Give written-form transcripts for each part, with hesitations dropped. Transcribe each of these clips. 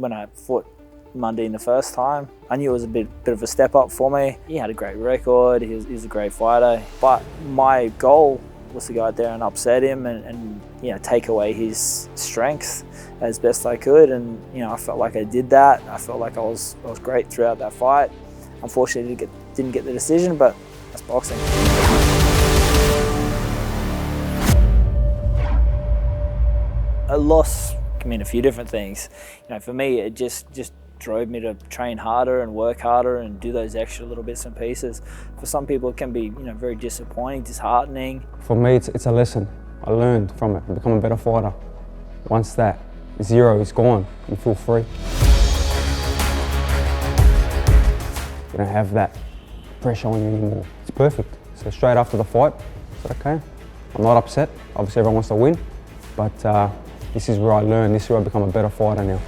when I fought Mundine the first time. I knew it was a bit of a step up for me. He had a great record, he's a great fighter, but my goal was to go out there and upset him and you know, take away his strength as best I could, and you know, I felt like I did that. I felt like I was great throughout that fight. Unfortunately, didn't get the decision, but that's boxing. A loss can mean a few different things. You know, for me, it just drove me to train harder and work harder and do those extra little bits and pieces. For some people, it can be, you know, very disappointing, disheartening. For me, it's a lesson. I learned from it and become a better fighter. Once that 0 is gone, you feel free. You don't have that pressure on you anymore. It's perfect. So straight after the fight, I said, okay, I'm not upset. Obviously, everyone wants to win, but this is where I learn. This is where I become a better fighter now.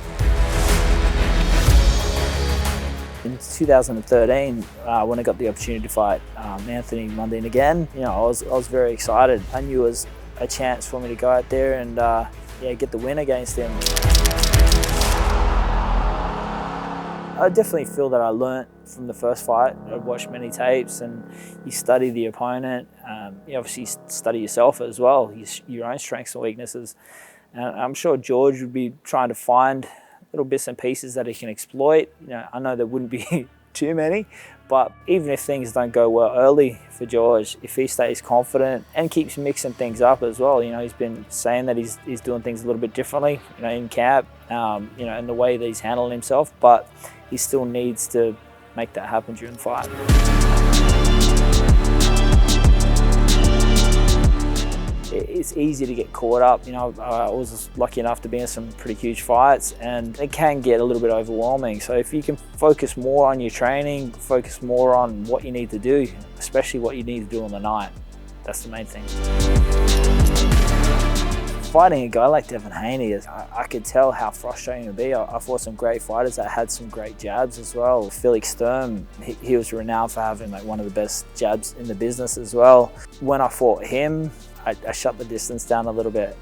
In 2013, when I got the opportunity to fight Anthony Mundine again, you know, I was very excited. I knew it was a chance for me to go out there and yeah, get the win against him. I definitely feel that I learnt from the first fight. I watched many tapes, and you study the opponent. You obviously study yourself as well, your own strengths and weaknesses. And I'm sure George would be trying to find little bits and pieces that he can exploit. You know, I know there wouldn't be too many, but even if things don't go well early for George, if he stays confident and keeps mixing things up as well, you know, he's been saying that he's doing things a little bit differently, you know, in camp, you know, in the way that he's handling himself, but he still needs to make that happen during the fight. It's easy to get caught up. You know, I was lucky enough to be in some pretty huge fights, and it can get a little bit overwhelming. So if you can focus more on your training, focus more on what you need to do, especially what you need to do on the night, that's the main thing. Fighting a guy like Devin Haney, I could tell how frustrating it would be. I fought some great fighters that had some great jabs as well. Felix Sturm, he was renowned for having like one of the best jabs in the business as well. When I fought him, I shut the distance down a little bit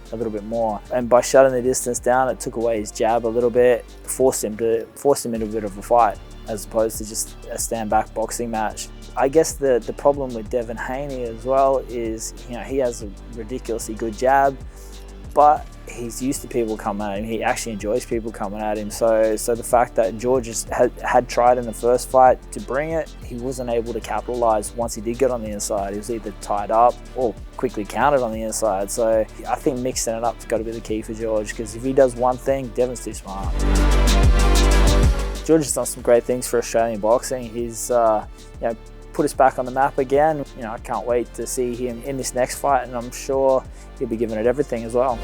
more. And by shutting the distance down, it took away his jab a little bit, forced him into a bit of a fight, as opposed to just a stand-back boxing match. I guess the problem with Devin Haney as well is, you know, he has a ridiculously good jab, but he's used to people coming at him. He actually enjoys people coming at him. So the fact that George had tried in the first fight to bring it, he wasn't able to capitalize once he did get on the inside. He was either tied up or quickly countered on the inside. So I think mixing it up's got to be the key for George, because if he does one thing, Devin's too smart. George has done some great things for Australian boxing. He's you know, put us back on the map again. You know, I can't wait to see him in this next fight, and I'm sure he'll be giving it everything as well.